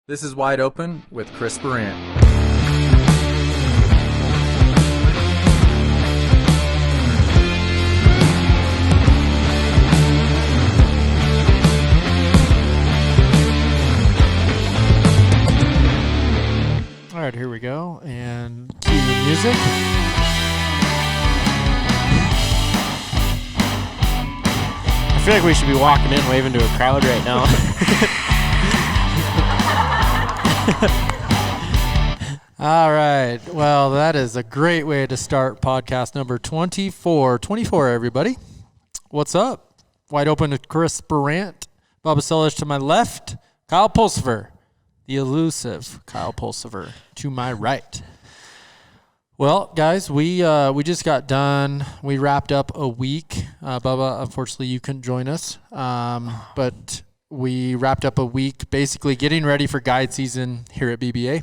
This is Wide Open with Chris Burandt. All right, here we go. And cue the music. I feel like we should be walking in waving to a crowd right now. All right. Well, that is a great way to start podcast number 24. 24, everybody. What's up? Wide Open with Chris Burandt. Bubba Sellers to my left. Kyle Pulsiver. The elusive Kyle Pulsiver to my right. Well, guys, we just got done. We wrapped up a week. Bubba, unfortunately, you couldn't join us. But we wrapped up a week basically getting ready for guide season here at BBA.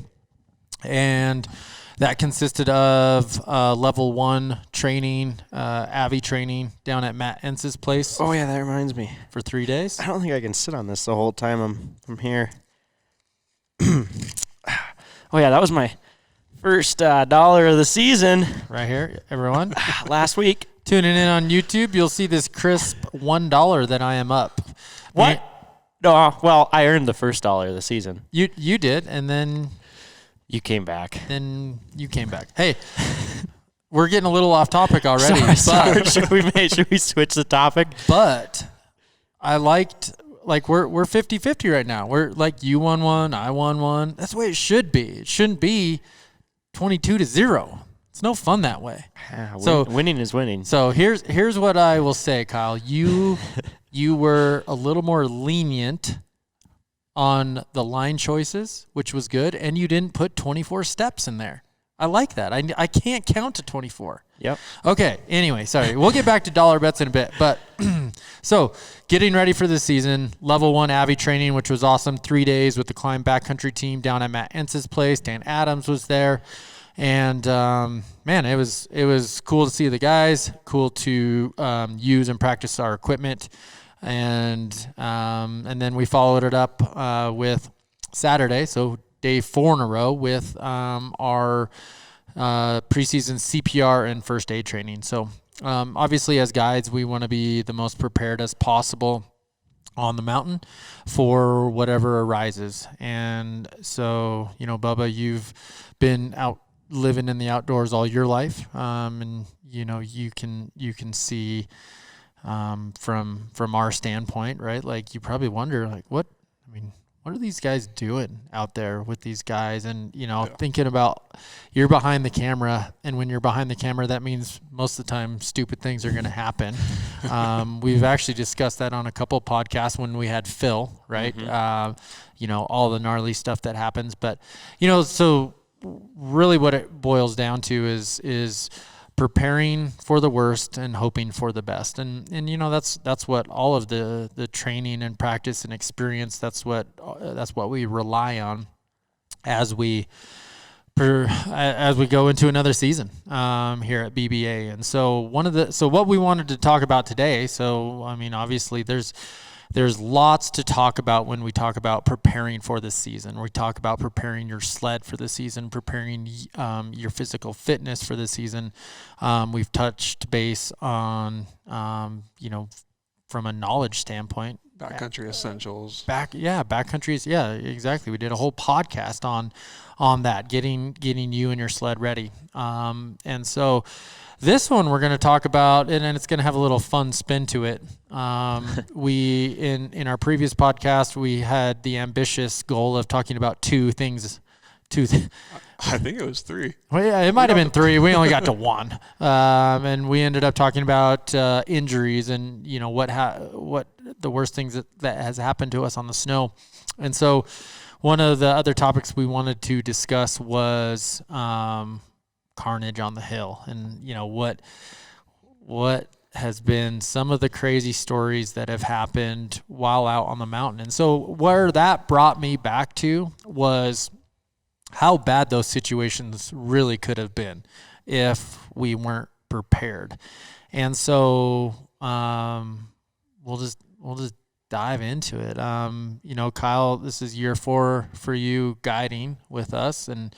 And that consisted of level 1 training, AVI training down at Matt Ence's place. Oh, yeah, that reminds me. For 3 days. I don't think I can sit on this the whole time I'm here. Oh, yeah, that was my first dollar of the season. Right here, everyone. Last week. Tuning in on YouTube, you'll see this crisp $1 that I am up. What? No, well, I earned the first dollar of the season. You did, and then you came back. Hey, we're getting a little off topic already. Sorry. Should we switch the topic? But I liked, like, we're 50-50 right now. We're like, you won one, I won one. That's the way it should be. It shouldn't be 22-0. It's no fun that way. So winning is winning. So here's what I will say, Kyle. You were a little more lenient on the line choices, which was good, and you didn't put 24 steps in there. I like that. I can't count to 24. Yep. Okay, anyway, sorry. We'll get back to dollar bets in a bit. But so getting ready for the season, level 1 AVI training, which was awesome. 3 days with the Climb Backcountry team down at Matt Ence's place. Dan Adams was there. And, man, it was cool to see the guys, cool to use and practice our equipment. And then we followed it up with Saturday, so day 4 in a row with our preseason CPR and first aid training. So obviously as guides, we want to be the most prepared as possible on the mountain for whatever arises. And so, Bubba, you've been out living in the outdoors all your life, and you can see from our standpoint, right? Like, you probably wonder, like, what are these guys doing out there with these guys? And, thinking about, you're behind the camera, and when you're behind the camera, that means most of the time stupid things are going to happen. We've actually discussed that on a couple of podcasts when we had Phil, right? Mm-hmm. All the gnarly stuff that happens. But, so really what it boils down to is preparing for the worst and hoping for the best. And that's what all of the training and practice and experience, that's what we rely on as we go into another season here at BBA. And so what we wanted to talk about today, obviously there's lots to talk about when we talk about preparing for the season. We talk about preparing your sled for the season, preparing your physical fitness for the season. We've touched base on, from a knowledge standpoint. Backcountry essentials. Backcountry. Yeah, exactly. We did a whole podcast on that, getting you and your sled ready. And so this one we're going to talk about, and then it's going to have a little fun spin to it. We in our previous podcast, we had the ambitious goal of talking about two things. I think it was 3. Well, yeah, it might have been 3. We only got to 1, and we ended up talking about injuries and what the worst things that has happened to us on the snow. And so one of the other topics we wanted to discuss was carnage on the hill, and what has been some of the crazy stories that have happened while out on the mountain. And so where that brought me back to was how bad those situations really could have been if we weren't prepared. And so we'll just dive into it. Kyle, this is year 4 for you guiding with us. And,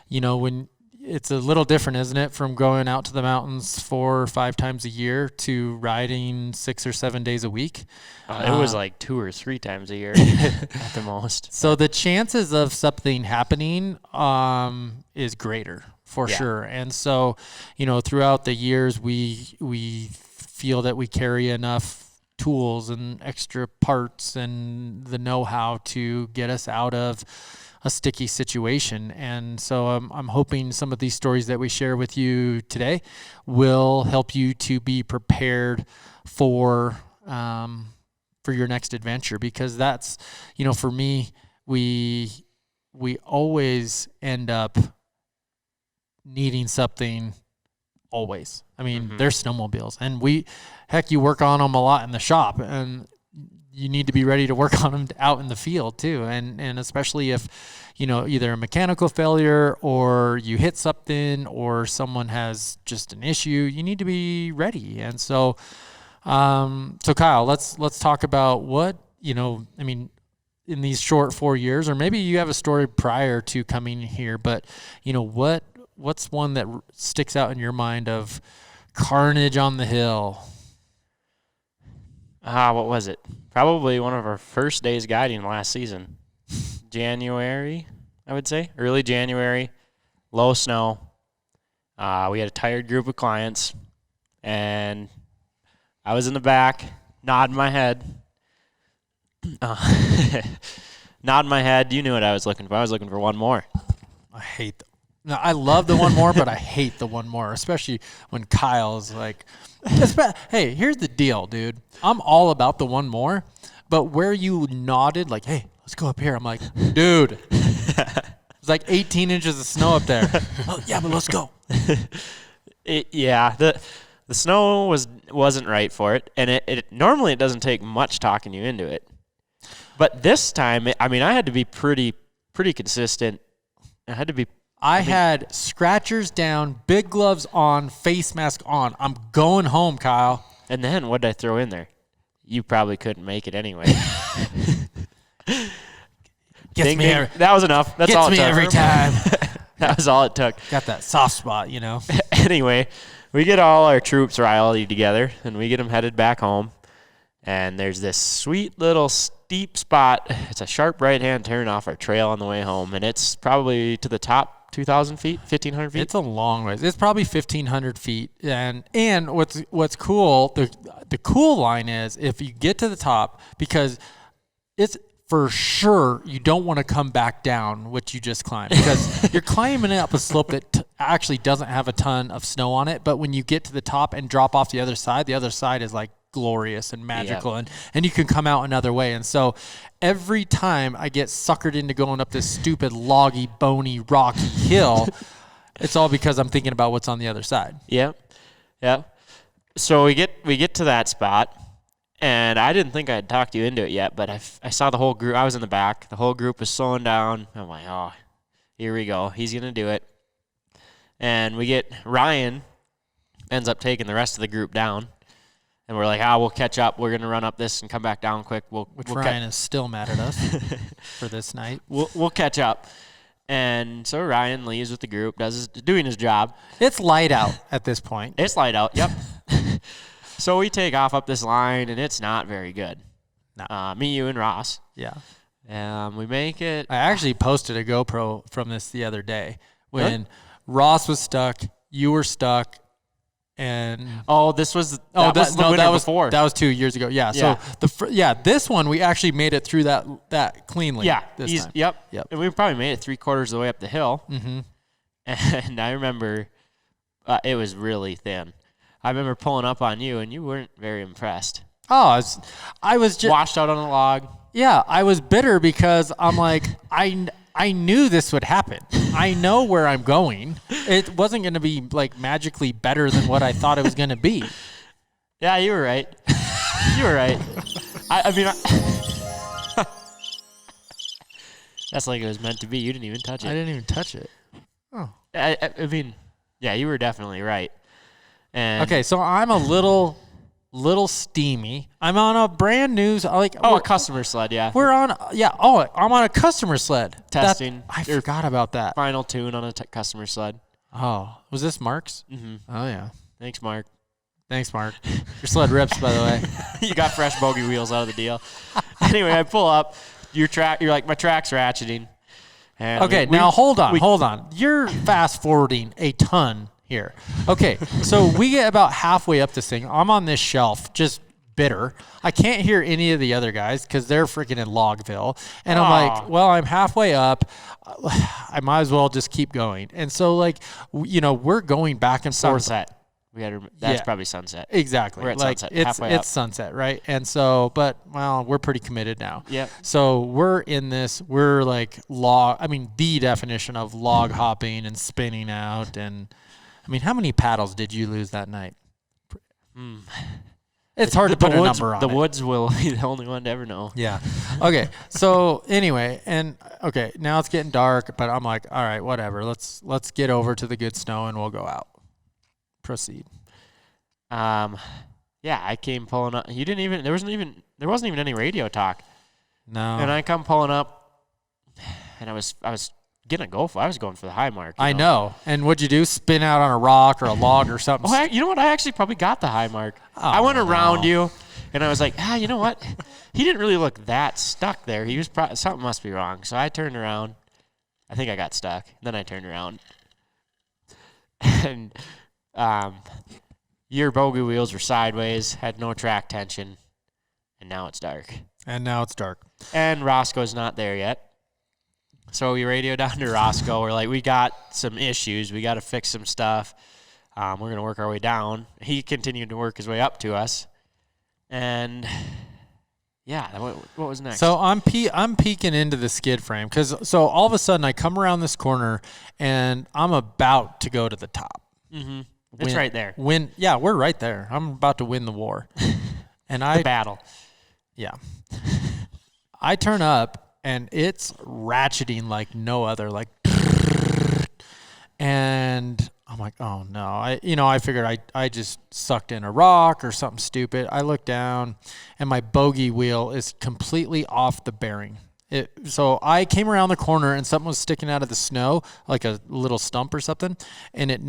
when it's a little different, isn't it, from going out to the mountains 4 or 5 times a year to riding 6 or 7 days a week. It was like 2 or 3 times a year at the most. So the chances of something happening is greater for sure. And so, throughout the years, we feel that we carry enough tools and extra parts and the know-how to get us out of a sticky situation. And so I'm hoping some of these stories that we share with you today will help you to be prepared for your next adventure, because that's, for me, we always end up needing something. Always. I mean, they're snowmobiles, and you work on them a lot in the shop, and you need to be ready to work on them out in the field too. And especially if, either a mechanical failure or you hit something or someone has just an issue, you need to be ready. And so, Kyle, let's talk about what, in these short 4 years, or maybe you have a story prior to coming here, but what's one that sticks out in your mind of carnage on the hill? What was it? Probably one of our first days guiding last season. January, I would say. Early January, low snow. We had a tired group of clients, and I was in the back, nodding my head. Nodding my head. You knew what I was looking for. I was looking for one more. I hate them. No, I love the one more, but I hate the one more, especially when Kyle's like, hey, here's the deal, dude. I'm all about the one more, but where you nodded, like, hey, let's go up here. I'm like, dude, it's like 18 inches of snow up there. Oh, yeah, but let's go. The snow wasn't right for it, and it normally it doesn't take much talking you into it. But this time, I had to be pretty consistent. I had scratchers down, big gloves on, face mask on. I'm going home, Kyle. And then what did I throw in there? You probably couldn't make it anyway. That was enough. That's all it took. Gets me every time. That was all it took. Got that soft spot, Anyway, we get all our troops rallied together, and we get them headed back home. And there's this sweet little steep spot. It's a sharp right-hand turn off our trail on the way home, and it's probably to the top 2,000 feet, 1,500 feet. It's a long ways. It's probably 1,500 feet. And what's cool, the cool line is if you get to the top, because it's for sure you don't want to come back down what you just climbed, because you're climbing up a slope that actually doesn't have a ton of snow on it. But when you get to the top and drop off the other side is like glorious and magical, and you can come out another way. And so every time I get suckered into going up this stupid loggy, bony, rocky hill, it's all because I'm thinking about what's on the other side. Yep. So we get to that spot, and I didn't think I'd talked you into it yet, but I saw the whole group. I was in the back. The whole group was slowing down. I'm like, oh, here we go. He's going to do it. And we get Ryan ends up taking the rest of the group down. And we're like, we'll catch up. We're going to run up this and come back down quick. Ryan is still mad at us for this night. We'll catch up. And so Ryan leaves with the group, doing his job. It's light out at this point. It's light out, yep. So we take off up this line, and it's not very good. No. Me, you, and Ross. Yeah. We make it. I actually posted a GoPro from this the other day when Ross was stuck, you were stuck, and this was before. That was 2 years ago. Yeah. So this one we actually made it through that cleanly. Yeah. This time. Yep. And we probably made it 3/4 of the way up the hill. Mm-hmm. And I remember it was really thin. I remember pulling up on you, and you weren't very impressed. Oh, I was just washed out on a log. Yeah, I was bitter because I'm like, I knew this would happen. I know where I'm going. It wasn't going to be like magically better than what I thought it was going to be. Yeah, you were right. You were right. That's like it was meant to be. You didn't even touch it. I didn't even touch it. Oh. Yeah, you were definitely right. And okay, so I'm a little little steamy. I'm on a brand new, like, a customer sled, yeah. I'm on a customer sled. Testing. I forgot about that. Final tune on a customer sled. Oh, was this Mark's? Mm-hmm. Oh, yeah. Thanks, Mark. Thanks, Mark. Your sled rips, by the way. You got fresh bogey wheels out of the deal. Anyway, I pull up. You're like, my track's ratcheting. And okay, now hold on. You're fast forwarding a ton here. Okay, so we get about halfway up this thing. I'm on this shelf, just bitter. I can't hear any of the other guys because they're freaking in Logville. And I'm like, well, I'm halfway up. I might as well just keep going. And so, like, we're going back and forth. Sunset. That's probably sunset. Exactly. We're at like sunset. Halfway up. It's sunset, right? And so, we're pretty committed now. Yeah. So we're in this. We're like the definition of log hopping and spinning out. And I mean, how many paddles did you lose that night? It's hard to put a number on it. The woods will be the only one to ever know. Yeah. Okay. So anyway, now it's getting dark, but I'm like, all right, whatever. Let's get over to the good snow and we'll go out. Proceed. I came pulling up. There wasn't even any radio talk. No. And I come pulling up, and I was gonna go for. I was going for the high mark. I know. And what'd you do? Spin out on a rock or a log or something? You know what? I actually probably got the high mark. I went around you, and I was like, you know what? He didn't really look that stuck there. He was something must be wrong. So I turned around. I think I got stuck. Then I turned around, and your bogey wheels were sideways, had no track tension, and now it's dark. And Roscoe's not there yet. So we radio down to Roscoe. We're like, we got some issues. We got to fix some stuff. We're going to work our way down. He continued to work his way up to us. And, what was next? So I'm peeking into the skid frame. So all of a sudden I come around this corner, and I'm about to go to the top. Mm-hmm. It's right there. We're right there. I'm about to win the war. And the battle. Yeah. I turn up, and it's ratcheting like no other, like, and I'm like, oh no. I figured I just sucked in a rock or something stupid. I look down, and my bogey wheel is completely off the bearing. So I came around the corner, and something was sticking out of the snow, like a little stump or something, and it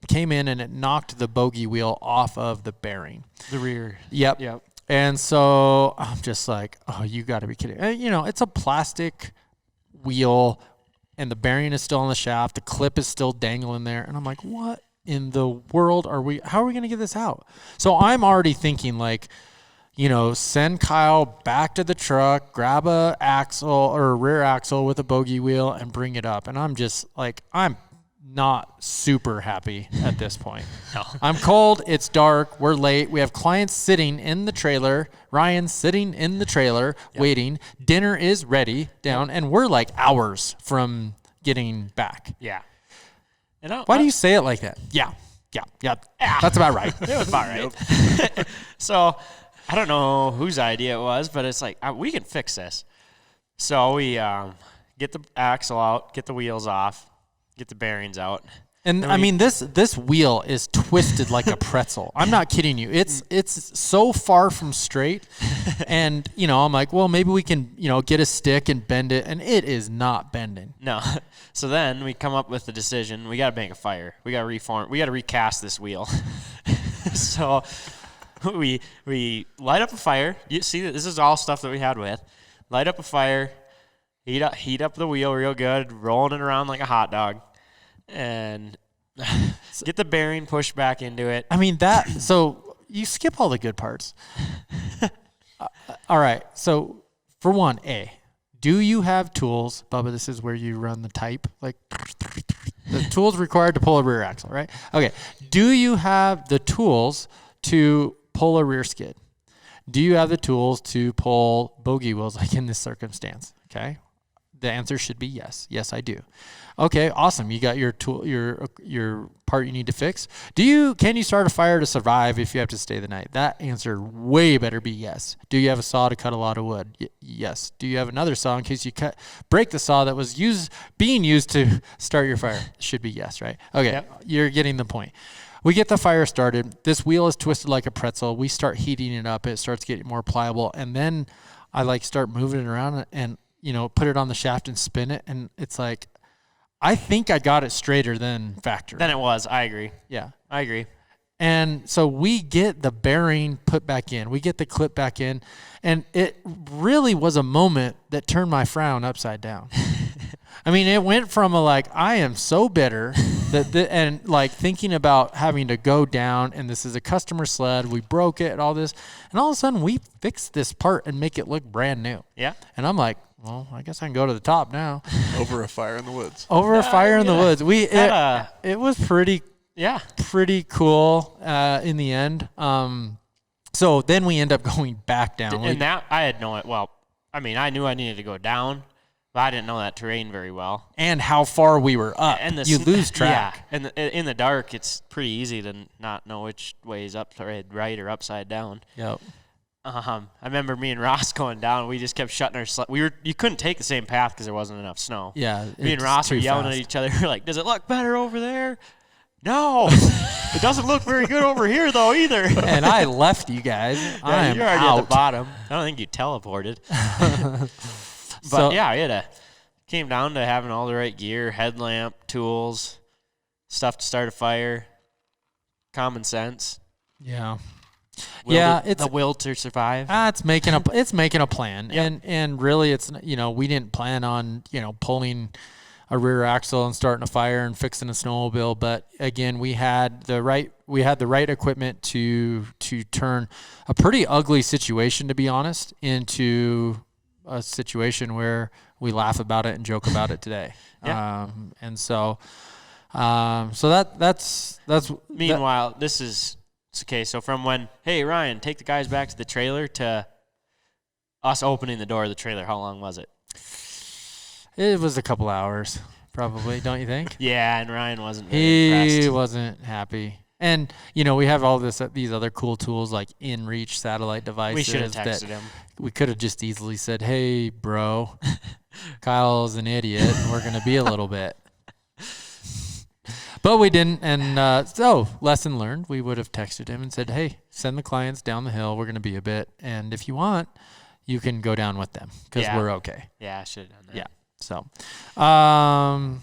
came in and it knocked the bogey wheel off of the bearing. The rear. Yep. And so I'm just like, oh, you got to be kidding. And, it's a plastic wheel, and the bearing is still on the shaft. The clip is still dangling there. And I'm like, what in the world how are we going to get this out? So I'm already thinking, like, send Kyle back to the truck, grab a axle or a rear axle with a bogey wheel and bring it up. And I'm just like, I'm not super happy at this point. No. I'm cold. It's dark. We're late. We have clients sitting in the trailer. Ryan's sitting in the trailer waiting. Dinner is ready down, and we're like hours from getting back. Yeah. Why do you say it like that? Yeah. That's about right. It was about right. So I don't know whose idea it was, but it's like, we can fix this. So we get the axle out, get the wheels off, get the bearings out. And I mean, this wheel is twisted like a pretzel. I'm not kidding you. It's so far from straight. And, I'm like, well, maybe we can, get a stick and bend it. And it is not bending. No. So then we come up with the decision. We got to make a fire. We got to reform. We got to recast this wheel. So we light up a fire. You see, this is all stuff that we had with. Light up a fire. Heat up the wheel real good, rolling it around like a hot dog, and get the bearing pushed back into it. I mean, so you skip all the good parts. All right. So for one, do you have tools? Bubba, this is where you run the type, like the tools required to pull a rear axle, right? Okay. Do you have the tools to pull a rear skid? Do you have the tools to pull bogey wheels like in this circumstance? Okay. The answer should be yes. Yes, I do. Okay, awesome. You got your tool, your part you need to fix. Can you start a fire to survive if you have to stay the night? That answer way better be yes. Do you have a saw to cut a lot of wood? Yes. Do you have another saw in case you break the saw that was being used to start your fire? Should be yes, right? Okay, You're getting the point. We get the fire started. This wheel is twisted like a pretzel. We start heating it up. It starts getting more pliable. And then I like start moving it around and, put it on the shaft and spin it. And it's like, I think I got it straighter than factory. Then it was. I agree. Yeah. I agree. And so we get the bearing put back in. We get the clip back in. And it really was a moment that turned my frown upside down. I mean, it went from I am so bitter and thinking about having to go down, and this is a customer sled. We broke it and all this. And all of a sudden we fixed this part and make it look brand new. Yeah. And I'm like, well, I guess I can go to the top now. Over a fire in the woods. Over a fire in the woods. It was pretty cool in the end. So then we end up going back down. And that I had no, I knew I needed to go down, but I didn't know that terrain very well. And how far we were up. And you lose track. Yeah. And in the dark, it's pretty easy to not know which way is up, right, or upside down. Yep. I remember me and Ross going down. We just kept shutting our sled. You couldn't take the same path because there wasn't enough snow. Yeah. Me and Ross were yelling at each other. We're like, does it look better over there? No. It doesn't look very good over here, though, either. And I left you guys. Yeah, you're already at the bottom. I don't think you teleported. But, it came down to having all the right gear, headlamp, tools, stuff to start a fire, common sense. Yeah. It's the will to survive. It's making a plan. Yep. And really it's we didn't plan on, pulling a rear axle and starting a fire and fixing a snowmobile, but again, we had the right equipment to turn a pretty ugly situation, to be honest, into a situation where we laugh about it and joke about it today. Yeah. And so that's meanwhile, this is okay. So from when, hey, Ryan, take the guys back to the trailer, to us opening the door of the trailer, how long was it? It was a couple hours, probably, don't you think? Yeah, and Ryan wasn't very impressed. He wasn't happy. And, we have all these other cool tools like in-reach satellite devices. We should have texted him. We could have just easily said, hey, bro, Kyle's an idiot, and we're going to be a little bit. But we didn't, and so lesson learned. We would have texted him and said, hey, send the clients down the hill. We're going to be a bit, and if you want, you can go down with them because we're okay. Yeah, I should have done that. Yeah. So, so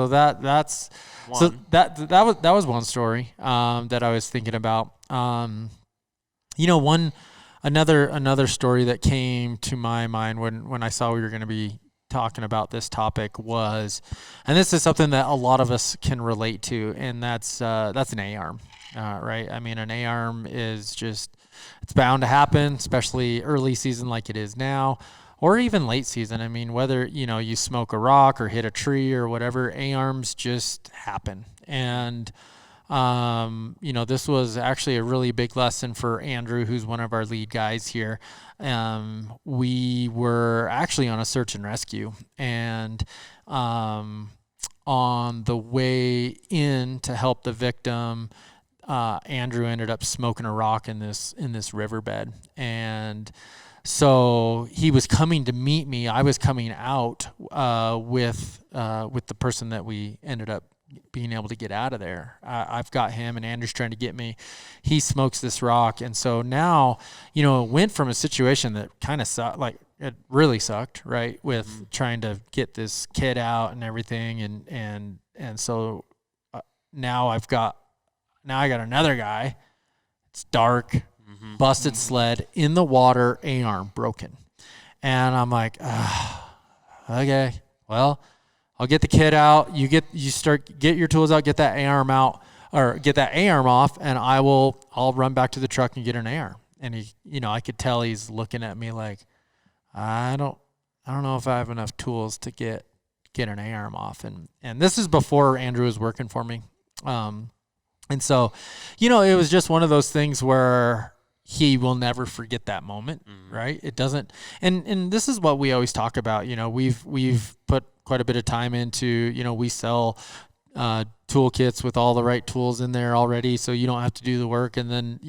that's one. So that was one story that I was thinking about. Another story that came to my mind when I saw we were going to be talking about this topic was, and this is something that a lot of us can relate to, and that's an A-arm, right? I mean, an A-arm is just, it's bound to happen, especially early season like it is now, or even late season. I mean, whether, you smoke a rock or hit a tree or whatever, A-arms just happen. And, this was actually a really big lesson for Andrew, who's one of our lead guys here. We were actually on a search and rescue, and on the way in to help the victim, Andrew ended up smoking a rock in this riverbed. And so he was coming to meet me. I was coming out with the person that we ended up being able to get out of there. I've got him, and Andrew's trying to get me. He smokes this rock, and so now, it went from a situation that kind of sucked, like it really sucked, right, with trying to get this kid out and everything, and so now I got another guy. It's dark. Busted sled in the water, A-arm broken. And I'm like, okay, well, I'll get the kid out. Get your tools out, get that A-arm out, or get that A-arm off, and I'll run back to the truck and get an A-arm. And he, I could tell he's looking at me like, I don't know if I have enough tools to get an A-arm off. And this is before Andrew was working for me. And so, it was just one of those things where he will never forget that moment, right? It doesn't, and this is what we always talk about. We've put quite a bit of time into, we sell toolkits with all the right tools in there already, so you don't have to do the work. And then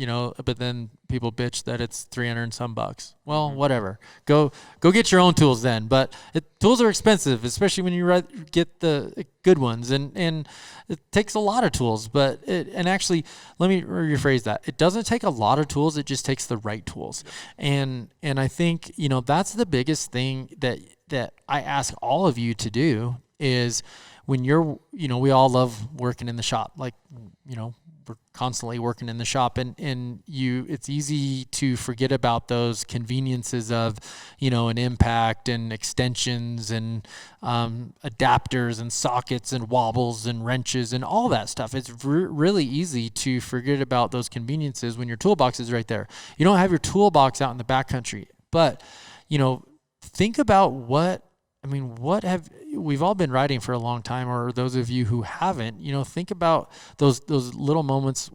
but then people bitch that it's $300 and some bucks. Well, whatever. Go get your own tools then. But tools are expensive, especially when you get the good ones, and it takes a lot of tools. But and actually, let me rephrase that. It doesn't take a lot of tools. It just takes the right tools. And I think that's the biggest thing that I ask all of you to do is, when you're, we all love working in the shop, like, we're constantly working in the shop, and it's easy to forget about those conveniences of, an impact and extensions and adapters and sockets and wobbles and wrenches and all that stuff. It's really easy to forget about those conveniences when your toolbox is right there. You don't have your toolbox out in the backcountry, but, think about we've all been riding for a long time, or those of you who haven't, think about those little moments.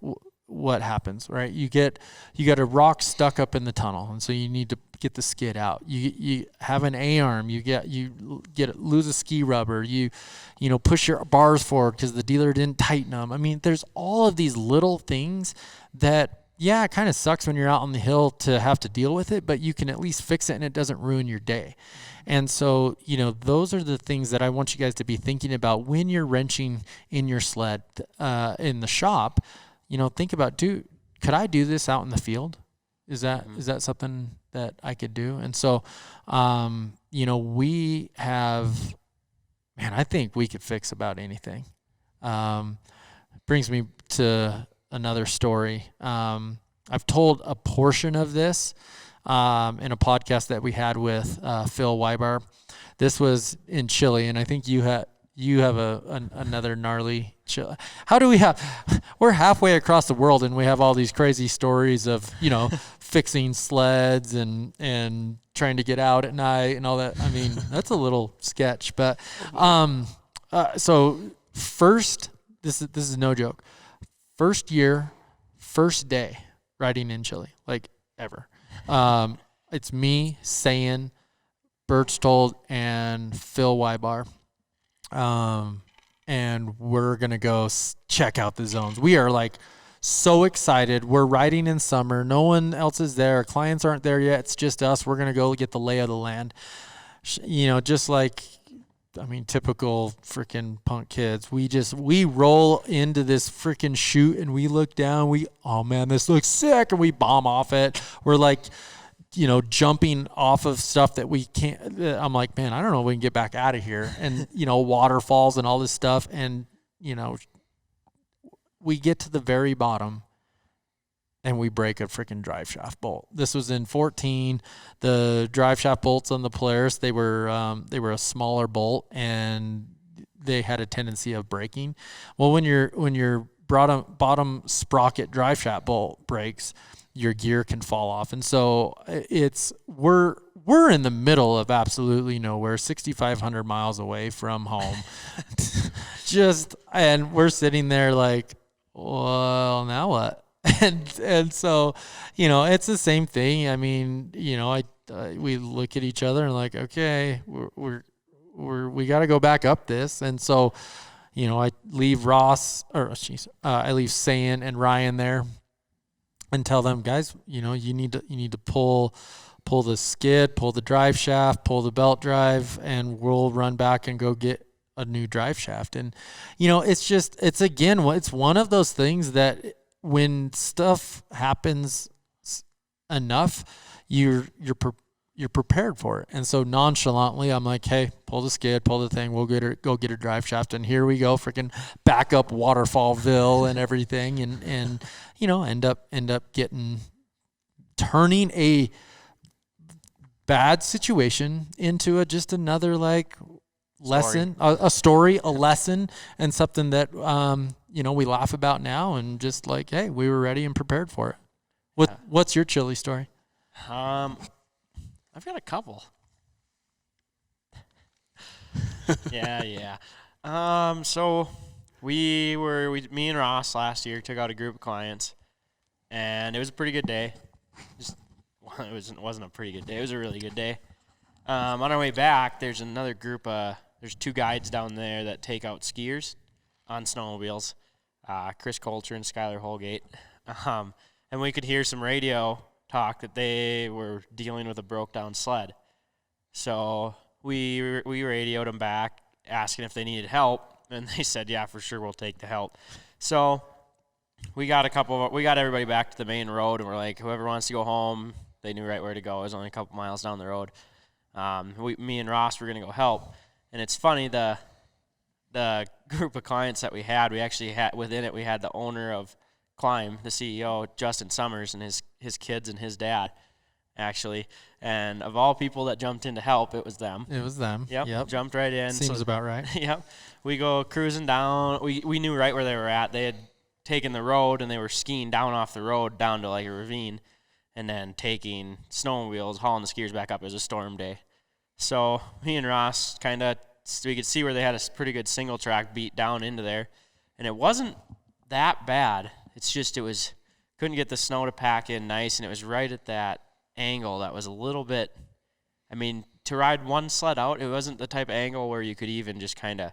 What happens, right? You got a rock stuck up in the tunnel, and so you need to get the skid out. You have an A-arm, you lose a ski rubber, you push your bars forward because the dealer didn't tighten them. I mean, there's all of these little things that, yeah, it kind of sucks when you're out on the hill to have to deal with it, but you can at least fix it and it doesn't ruin your day. And so, those are the things that I want you guys to be thinking about when you're wrenching in your sled in the shop. Think about, could I do this out in the field? Is that something that I could do? And so, we have, I think we could fix about anything. Brings me to another story. I've told a portion of this in a podcast that we had with Phil Weibar. This was in Chile, and I think you have another gnarly Chile. How do we have? We're halfway across the world, and we have all these crazy stories of fixing sleds and trying to get out at night and all that. I mean, that's a little sketch, but so first, this is no joke. First year, first day riding in Chile, like ever. It's me, Sayan, Berchtold, and Phil Weibar. And we're going to go check out the zones. We are like so excited. We're riding in summer. No one else is there. Clients aren't there yet. It's just us. We're going to go get the lay of the land. Just like, typical freaking punk kids. We roll into this freaking chute and we look down. Oh man, this looks sick. And we bomb off it. We're like, jumping off of stuff that we can't. I'm like, man, I don't know if we can get back out of here. And, waterfalls and all this stuff. And, we get to the very bottom and we break a freaking drive shaft bolt. This was in 14. The drive shaft bolts on the Polaris, they were a smaller bolt and they had a tendency of breaking. Well, when your bottom sprocket drive shaft bolt breaks, your gear can fall off. And so we're in the middle of absolutely nowhere, 6,500 miles away from home. And we're sitting there like, well, now what? And so, it's the same thing. I mean, we look at each other and like, okay, we got to go back up this. And so, I leave I leave Sayan and Ryan there and tell them, guys, you need to pull the skid, pull the drive shaft, pull the belt drive, and we'll run back and go get a new drive shaft. And, it's one of those things that when stuff happens enough, you're prepared for it. And so nonchalantly, I'm like, hey, pull the skid, pull the thing, we'll go get a drive shaft. And here we go, freaking back up Waterfallville and everything. And end up turning a bad situation into just another like lesson, a story, a lesson, and something that, we laugh about now and just like, hey, we were ready and prepared for it. What's your Chile story? I've got a couple. Yeah. So me and Ross last year took out a group of clients, and it was a pretty good day. It wasn't a pretty good day. It was a really good day. On our way back, there's another group. There's two guides down there that take out skiers. on snowmobiles, Chris Coulter and Skylar Holgate. And we could hear some radio talk that they were dealing with a broke down sled. So we radioed them back, asking if they needed help, and they said, yeah, for sure, we'll take the help. So we got everybody back to the main road, and we're like, whoever wants to go home, they knew right where to go. It was only a couple miles down the road. Me and Ross were going to go help. And it's funny, the group of clients that we actually had within it, we had the owner of Climb, the CEO, Justin Summers, and his kids and his dad, actually. And of all people that jumped in to help, it was them. It was them. Yep. Jumped right in. Seems about right. Yep. We go cruising down. We knew right where they were at. They had taken the road, and they were skiing down off the road down to like a ravine, and then taking snowmobiles, hauling the skiers back up. It was a storm day. So me and Ross we could see where they had a pretty good single track beat down into there, and it wasn't that bad. It's just couldn't get the snow to pack in nice, and it was right at that angle that was a little bit, to ride one sled out, it wasn't the type of angle where you could even just kind of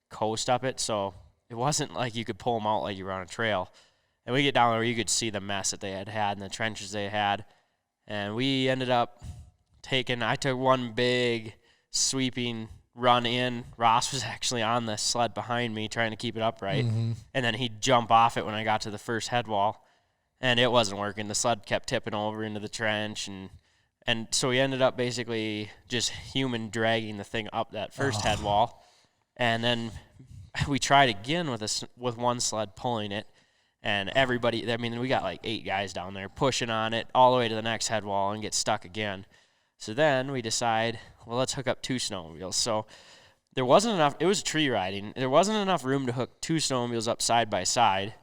coast up it, so it wasn't like you could pull them out like you were on a trail. And we get down there where you could see the mess that they had and the trenches they had, and we ended up I took one big sweeping run in. Ross was actually on the sled behind me trying to keep it upright, and then he'd jump off it when I got to the first head wall, and it wasn't working. The sled kept tipping over into the trench, and so we ended up basically just human dragging the thing up that first head wall, and then we tried again with one sled pulling it, and everybody, we got like 8 guys down there pushing on it all the way to the next head wall and get stuck again. So then we decide, well, let's hook up 2 snowmobiles. So there wasn't enough, it was tree riding. There wasn't enough room to hook 2 snowmobiles up side by side.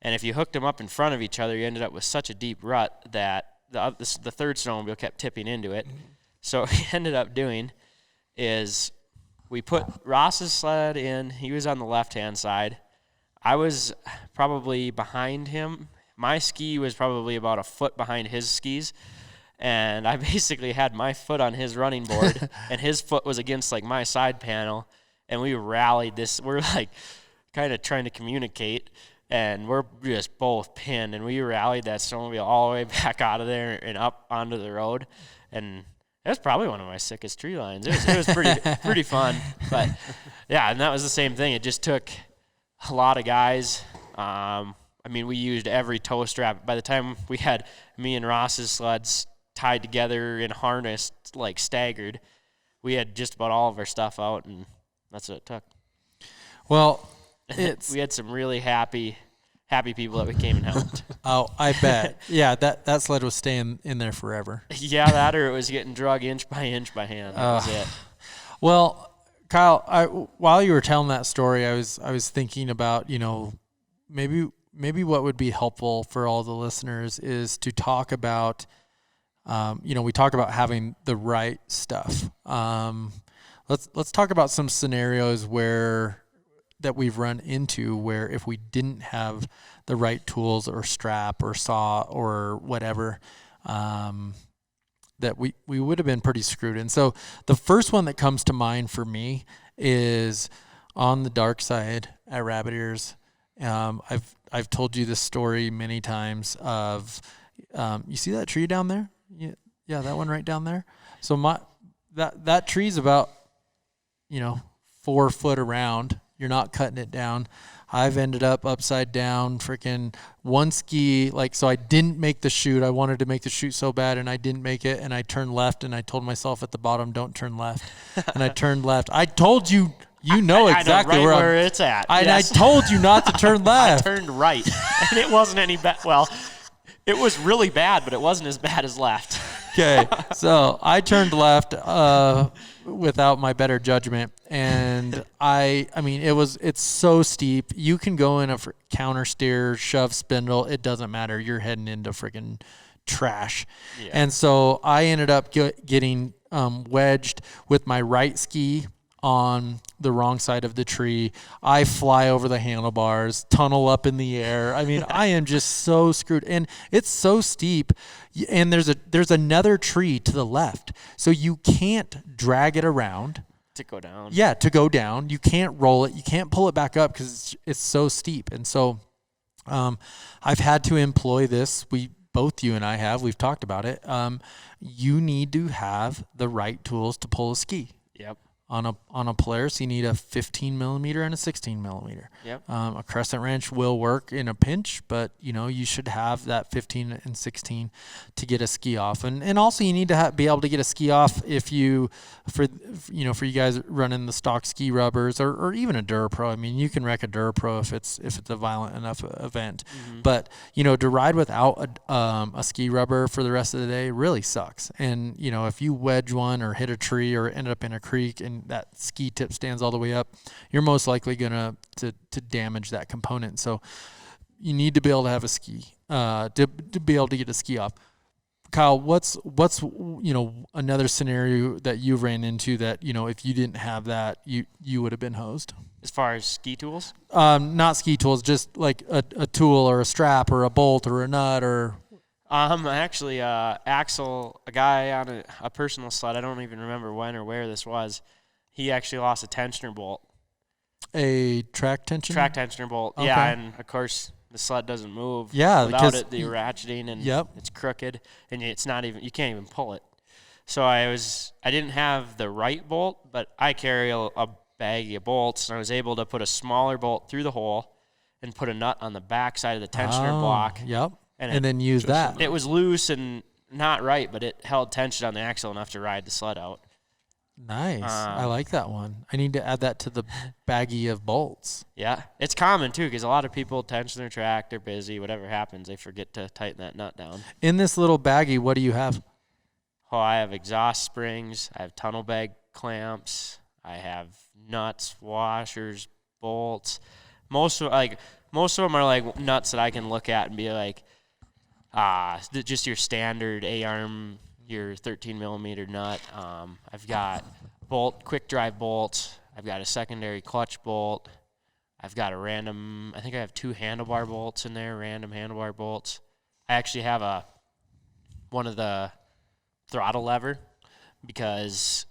And if you hooked them up in front of each other, you ended up with such a deep rut that the third snowmobile kept tipping into it. So what we ended up doing is we put Ross's sled in. He was on the left-hand side. I was probably behind him. My ski was probably about a foot behind his skis. And I basically had my foot on his running board, and his foot was against like my side panel, and we rallied this. We're like kind of trying to communicate, and we're just both pinned, and we rallied that snowmobile all the way back out of there and up onto the road, and it was probably one of my sickest tree lines. It was pretty fun, but yeah, and that was the same thing. It just took a lot of guys. We used every toe strap. By the time we had me and Ross's sleds tied together and harnessed, like staggered, we had just about all of our stuff out, and that's what it took. Well, we had some really happy people that we came and helped. Oh, I bet. Yeah, that sled was staying in there forever. Yeah, that or it was getting drug inch by hand. That was it. Well, Kyle, while you were telling that story, I was thinking about, maybe what would be helpful for all the listeners is to talk about, we talk about having the right stuff. Let's talk about some scenarios that we've run into where if we didn't have the right tools or strap or saw or whatever, that we would have been pretty screwed. And so the first one that comes to mind for me is on the dark side at Rabbit Ears. I've told you this story many times of, you see that tree down there? Yeah, that one right down there. So that tree's about, 4 foot around. You're not cutting it down. I've ended up upside down, freaking one ski. So I didn't make the chute. I wanted to make the chute so bad, and I didn't make it. And I turned left, and I told myself at the bottom, don't turn left. And I turned left. I told you, exactly I know where it's at. I told you not to turn left. I turned right, and it wasn't any bad. Well, it was really bad, but it wasn't as bad as left. Okay, so I turned left without my better judgment, and it's so steep. You can go in a counter steer, shove spindle. It doesn't matter. You're heading into freaking trash. Yeah. And so I ended up getting wedged with my right ski on the wrong side of the tree. I fly over the handlebars, tunnel up in the air. I am just so screwed. And it's so steep, and there's another tree to the left. So you can't drag it around. To go down. Yeah, to go down. You can't roll it. You can't pull it back up because it's so steep. And so I've had to employ this. Both you and I have. We've talked about it. You need to have the right tools to pull a ski. Yep. On a Polaris, you need a 15 millimeter and a 16 millimeter. Yep. A crescent wrench will work in a pinch, but you should have that 15 and 16 to get a ski off. And also you need to be able to get a ski off if for you guys running the stock ski rubbers or even a DuraPro. I mean, you can wreck a DuraPro if it's a violent enough event. Mm-hmm. But to ride without a ski rubber for the rest of the day really sucks. And if you wedge one or hit a tree or end up in a creek and that ski tip stands all the way up, you're most likely gonna to damage that component. So you need to be able to have a ski to be able to get a ski off. Kyle, what's another scenario that you ran into that if you didn't have that you would have been hosed? As far as ski tools? Not ski tools, just like a tool or a strap or a bolt or a nut or. Actually, Axel, a guy on a personal sled, I don't even remember when or where this was. He actually lost a tensioner bolt. A track tensioner? Track tensioner bolt. Okay. Yeah, and of course the sled doesn't move. Yeah, without it, the ratcheting and yep. It's crooked and it's not even, you can't even pull it. So I didn't have the right bolt, but I carry a baggie of bolts, and I was able to put a smaller bolt through the hole and put a nut on the back side of the tensioner block. Yep. And then use that. It was loose and not right, but it held tension on the axle enough to ride the sled out. Nice. I like that one. I need to add that to the baggie of bolts. Yeah. It's common, too, because a lot of people tension their track. They're busy. Whatever happens, they forget to tighten that nut down. In this little baggie, what do you have? Oh, I have exhaust springs. I have tunnel bag clamps. I have nuts, washers, bolts. Most of them are like nuts that I can look at and be like, just your standard A-arm, your 13 millimeter nut. I've got quick drive bolts. I've got a secondary clutch bolt. I've got I think I have 2 handlebar bolts in there, random handlebar bolts. I actually have one of the throttle lever because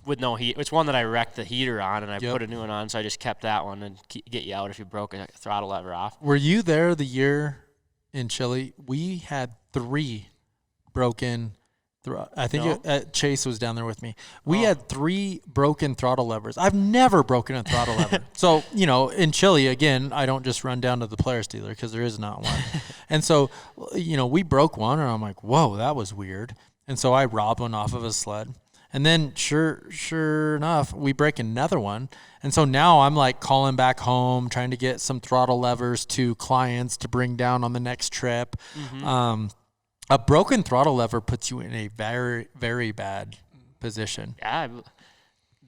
with no heat, it's one that I wrecked the heater on and I put a new one on, so I just kept that one and get you out if you broke a throttle lever off. Were you there the year in Chile? We had 3 broken. I think Chase was down there with me. We had 3 broken throttle levers. I've never broken a throttle lever. So, in Chile, again, I don't just run down to the Polaris dealer because there is not one. And so, we broke one and I'm like, whoa, that was weird. And so I robbed one off of a sled. And then sure enough, we break another one. And so now I'm like calling back home, trying to get some throttle levers to clients to bring down on the next trip. Mm-hmm. A broken throttle lever puts you in a very, very bad position. Yeah,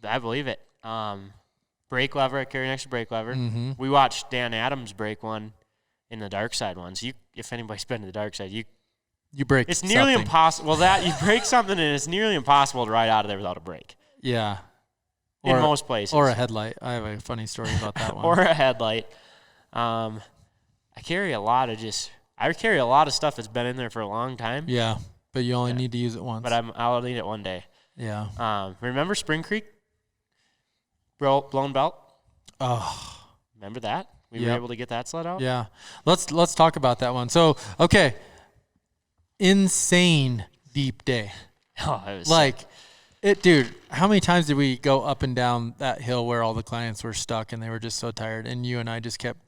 I believe it. Brake lever, I carry an extra brake lever. Mm-hmm. We watched Dan Adams break one in the dark side ones. If anybody's been to the dark side, you break it's nearly something. Impossible. Well, you break something and it's nearly impossible to ride out of there without a brake. Yeah. In most places. Or a headlight. I have a funny story about that one. Or a headlight. I carry a lot of stuff that's been in there for a long time. Yeah, but you only need to use it once. But I'll need it one day. Yeah. Remember Spring Creek? Blown belt? Oh. Remember that? We were able to get that sled out? Yeah. Let's talk about that one. So, okay. Insane deep day. Oh, it was dude, how many times did we go up and down that hill where all the clients were stuck and they were just so tired, and you and I just kept,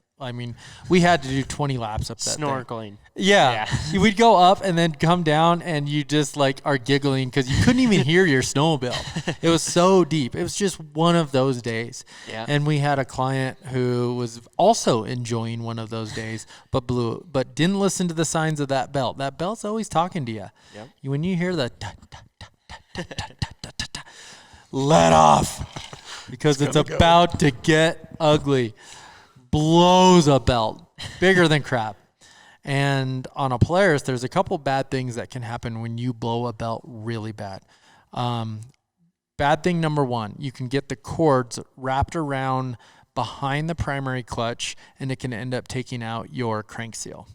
we had to do 20 laps up that snorkeling. thing. Yeah. We'd go up and then come down and you just are giggling because you couldn't even hear your snowmobile. It was so deep. It was just one of those days. Yeah. And we had a client who was also enjoying one of those days, but didn't listen to the signs of that belt. That belt's always talking to you. Yep. When you hear the let off because it's about to get ugly. Blows a belt bigger than crap. And on a Polaris, there's a couple bad things that can happen when you blow a belt really bad. Bad thing number 1, you can get the cords wrapped around behind the primary clutch, and it can end up taking out your crank seal.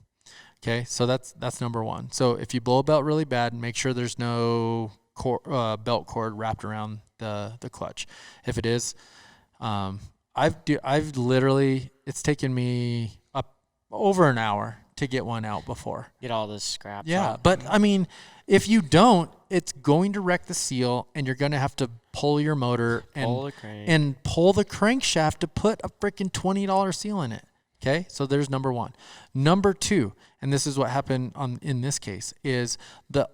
Okay, so that's number 1. So if you blow a belt really bad, make sure there's no belt cord wrapped around the clutch. If it is, I've literally, it's taken me up over an hour to get one out before. Get all the scraps Yeah, out. but I mean, if you don't, it's going to wreck the seal, and you're going to have to pull your motor Pull the crank. and pull the crankshaft to put a freaking $20 seal in it. Okay, so there's number one. Number two, and this is what happened in this case, is the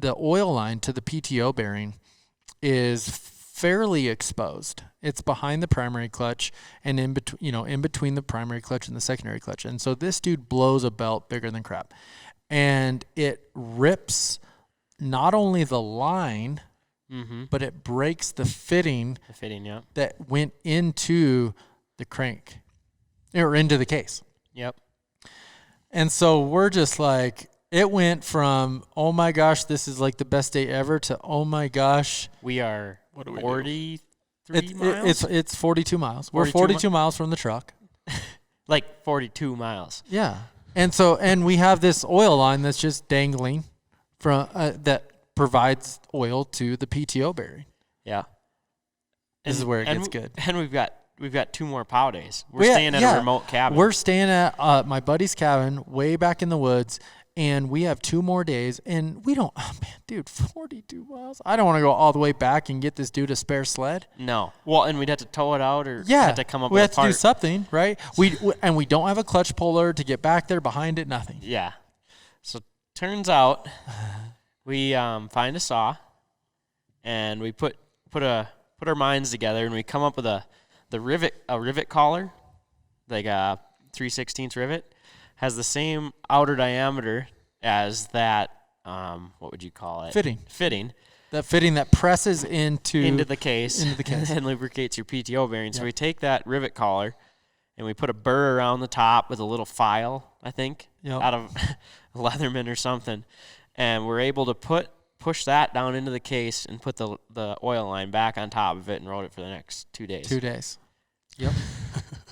oil line to the PTO bearing is fairly exposed. It's behind the primary clutch and in between the primary clutch and the secondary clutch. And so this dude blows a belt bigger than crap. And it rips not only the line, but it breaks the fitting Yeah. that went into the crank or into the case. Yep. And so we're just like, it went from, oh my gosh, this is like the best day ever, to, oh my gosh. We are What do we do? 43 miles? It's 42 miles. We're 42 42 miles from the truck. Like 42 miles. Yeah. And we have this oil line that's just dangling from that provides oil to the PTO bearing. Yeah. This is where it gets good. And we've got 2 more POW days. We're staying at a remote cabin. We're staying at my buddy's cabin way back in the woods, and we have 2 more days, and we don't, oh man, dude, 42 miles. I don't want to go all the way back and get this dude a spare sled. No. Well, and we'd have to tow it out or Yeah. have to come up we with have a to part. do something, right? We don't have a clutch puller to get back there behind it, nothing. Yeah. So turns out we find a saw, and we put our minds together, and we come up with a rivet collar, like a 3/16 rivet, has the same outer diameter as that. What would you call it? Fitting. That fitting that presses into the case. Into the case. And lubricates your PTO bearing. So Yep. we take that rivet collar, and we put a burr around the top with a little file, I think, Yep. out of Leatherman or something. And we're able to push that down into the case and put the oil line back on top of it and rode it for the next 2 days. 2 days. Yep.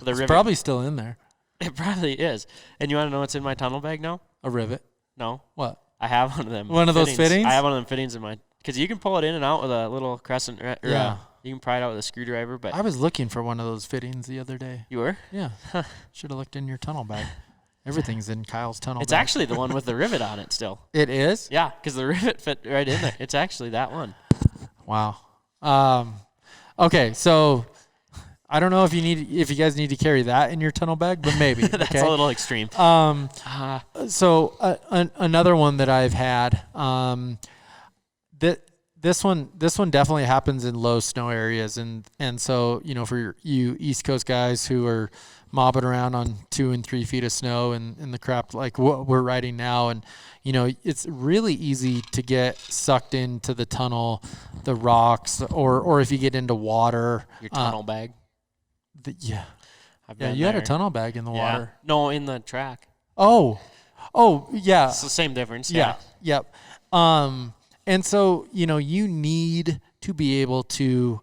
The It's rivet, probably still in there. it probably is. And you want to know what's in my tunnel bag now? A rivet. No. What? I have one of them. One of those fittings? I have one of them fittings in mine. Because you can pull it in and out with a little crescent. Yeah. You can pry it out with a screwdriver. But I was looking for one of those fittings the other day. you were? Yeah. Should have looked in your tunnel bag. Everything's in Kyle's tunnel It's bag. actually the one with the rivet on it still. It is? Yeah, because the rivet fit right in there. It's actually that one. Wow. Okay, so I don't know if you guys need to carry that in your tunnel bag, but maybe. That's okay? a little extreme. So another one that I've had, this one definitely happens in low snow areas, and so for you East Coast guys who are mobbing around on 2 and 3 feet of snow and in the crap like what we're riding now, and it's really easy to get sucked into the tunnel, the rocks, or if you get into water. Your tunnel bag. Yeah, I've yeah, been you had a there. tunnel bag in the Yeah. water. No, in the track. Oh, yeah. It's the same difference. Yeah. Yep. And so, you need to be able to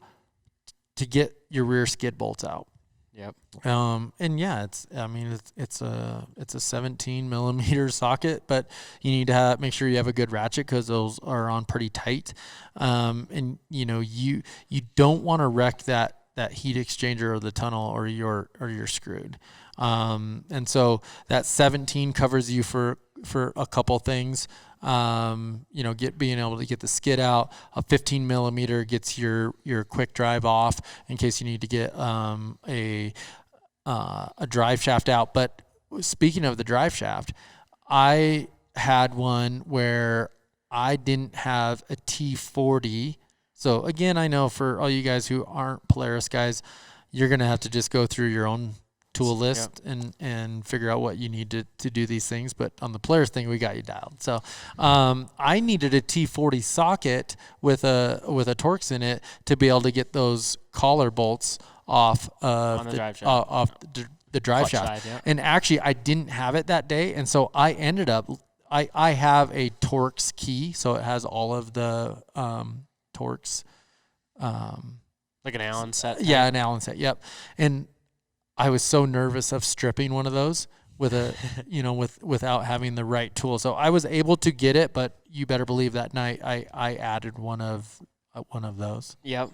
get your rear skid bolts out. Yep. And yeah, it's a 17 millimeter socket, but you need to make sure you have a good ratchet because those are on pretty tight. And you don't want to wreck that heat exchanger or the tunnel or you're screwed. And so that 17 covers you for a couple things. Being able to get the skid out. A 15 millimeter gets your quick drive off in case you need to get a drive shaft out. But speaking of the drive shaft, I had one where I didn't have a T40. So again, I know for all you guys who aren't Polaris guys, you're gonna have to just go through your own tool list and figure out what you need to do these things. But on the Polaris thing, we got you dialed. So I needed a T40 socket with a Torx in it to be able to get those collar bolts off of On the drive shaft. off the drive Clutch shaft. side, yeah. And actually, I didn't have it that day, and so I ended up. I have a Torx key, so it has all of the Torx. Like an Allen set. Yeah, an Allen set. Yep. And I was so nervous of stripping one of those with a, without having the right tool. So I was able to get it, but you better believe that night I added one of one of those. Yep.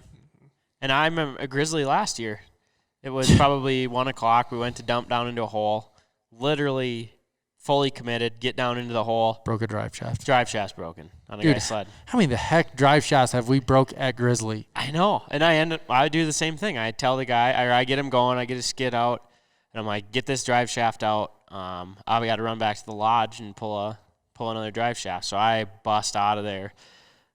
And I remember a grizzly last year. It was probably 1 o'clock. We went to dump down into a hole. Literally fully committed, get down into the hole. Broke a drive shaft. Drive shaft's broken on a Dude, guy's sled. How many the heck drive shafts have we broke at Grizzly? I know. And I do the same thing. I tell the guy, or I get him going, I get his skid out, and I'm like, get this drive shaft out. I got to run back to the lodge and pull another drive shaft. So I bust out of there.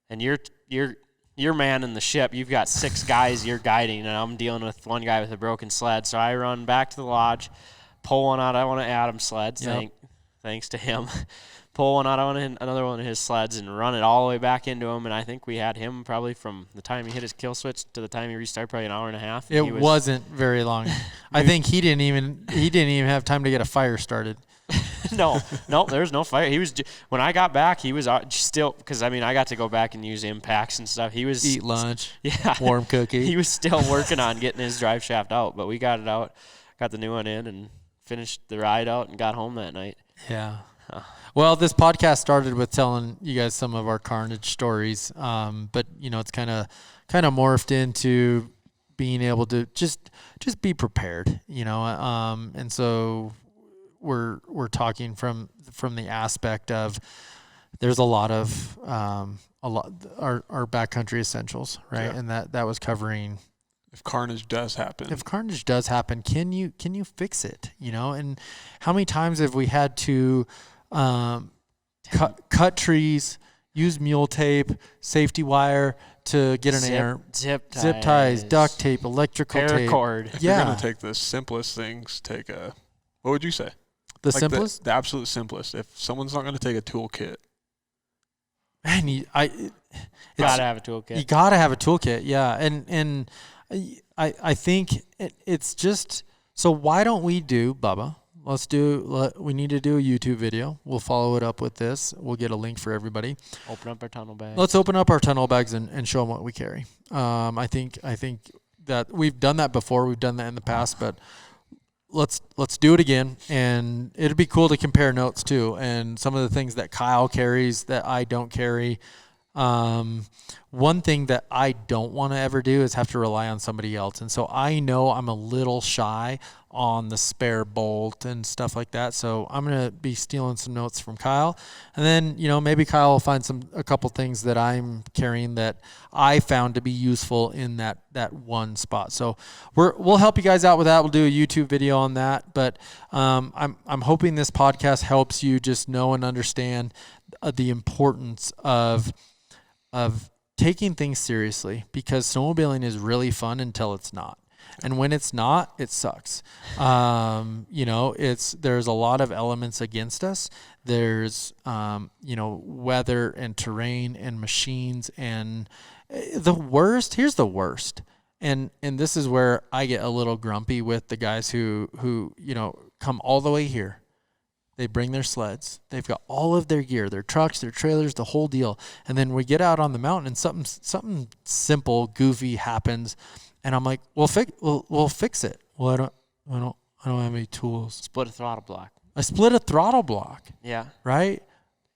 And you're manning the ship. You've got 6 guys you're guiding, and I'm dealing with one guy with a broken sled. So I run back to the lodge, pull one out of one of Adam's sleds, thanks to him. Pull one out of another one of his sleds and run it all the way back into him. And I think we had him probably from the time he hit his kill switch to the time he restarted, probably an hour and a half. It wasn't very long. I think he didn't even have time to get a fire started. No, there was no fire. He was when I got back. He was still because I got to go back and use impacts and stuff. He was eat lunch, warm cookie. He was still working on getting his drive shaft out, but we got it out, got the new one in, and finished the ride out and got home that night. Yeah. Well, this podcast started with telling you guys some of our carnage stories, but it's kind of morphed into being able to just be prepared, and so we're talking from the aspect of there's a lot of our backcountry essentials, right? Yeah. And that was covering if carnage does happen. If carnage does happen, can you fix it? And how many times have we had to cut trees, use mule tape, safety wire to get zip ties, duct tape, electrical tape. Paracord. If you're gonna take the simplest things, what would you say? The simplest? The absolute simplest. If someone's not gonna take a toolkit. Man, you gotta have a toolkit. You gotta have a toolkit, yeah. And I think it's just, so why don't we do, Bubba? We need to do a YouTube video. We'll follow it up with this. We'll get a link for everybody. Open up our tunnel bags. Let's open up our tunnel bags and show them what we carry. I think that we've done that before. We've done that in the past, but let's do it again. And it'd be cool to compare notes too. And some of the things that Kyle carries that I don't carry. One thing that I don't want to ever do is have to rely on somebody else. And so I know I'm a little shy on the spare bolt and stuff like that. So I'm going to be stealing some notes from Kyle. And then, maybe Kyle will find a couple things that I'm carrying that I found to be useful in that one spot. So we'll help you guys out with that. We'll do a YouTube video on that. But I'm hoping this podcast helps you just know and understand the importance of taking things seriously, because snowmobiling is really fun until it's not. And when it's not, it sucks. There's a lot of elements against us. There's, weather and terrain and machines, and here's the worst. And this is where I get a little grumpy with the guys who come all the way here. They bring their sleds. They've got all of their gear, their trucks, their trailers, the whole deal. And then we get out on the mountain and something simple, goofy happens, and I'm like, we'll fix it. Well, I don't have any tools. Split a throttle block. I split a throttle block. Yeah. Right?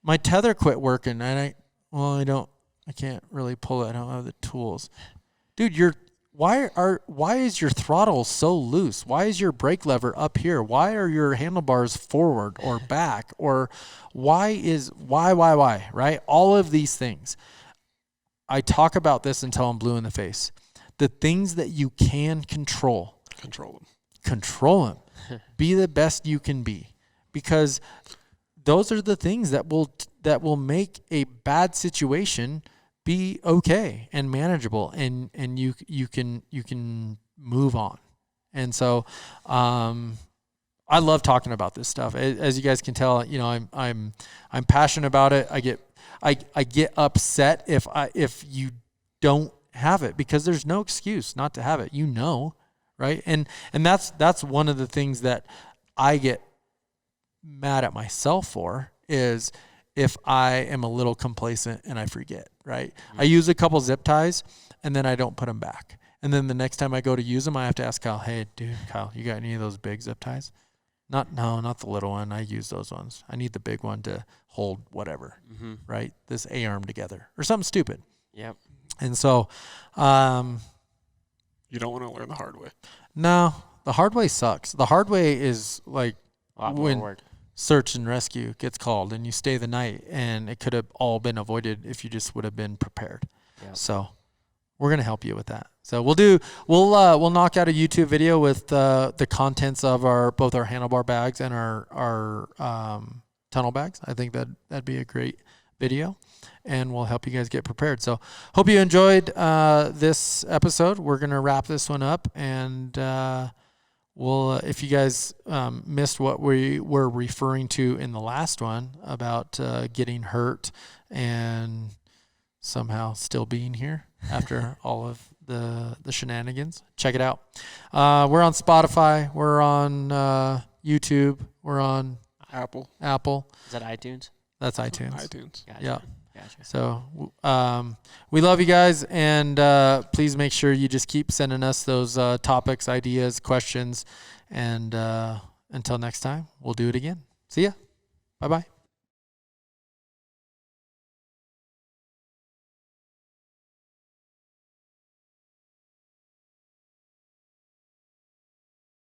My tether quit working, and I can't really pull it. I don't have the tools. Dude, why is your throttle so loose? Why is your brake lever up here? Why are your handlebars forward or back? Or why, right? All of these things. I talk about this until I'm blue in the face. The things that you can control. Control them. Be the best you can be. Because those are the things that will make a bad situation be okay and manageable, and you can move on. And so I love talking about this stuff. As you guys can tell, I'm passionate about it. I get upset if you don't have it, because there's no excuse not to have it, right? And that's one of the things that I get mad at myself for, is if I am a little complacent and I forget, right? I use a couple zip ties and then I don't put them back. And then the next time I go to use them, I have to ask Kyle, hey, dude, Kyle, you got any of those big zip ties? Not the little one. I use those ones. I need the big one to hold whatever, right? This A-arm together or something stupid. Yep. And so, You don't want to learn the hard way. no, the hard way sucks. The hard way is like A lot more when work. search and rescue gets called and you stay the night, and it could have all been avoided if you just would have been prepared. Yep. So we're going to help you with that. So we'll knock out a YouTube video with the contents of both our handlebar bags and our tunnel bags. I think that'd be a great video, and we'll help you guys get prepared. So hope you enjoyed this episode. We're going to wrap this one up, and we'll if you guys missed what we were referring to in the last one about getting hurt and somehow still being here after all of the shenanigans, check it out. We're on Spotify. We're on YouTube. We're on Apple. Is that iTunes? That's iTunes. iTunes. Gotcha. Yeah. Gotcha. So we love you guys, and please make sure you just keep sending us those topics, ideas, questions, and until next time, we'll do it again. See ya. Bye-bye.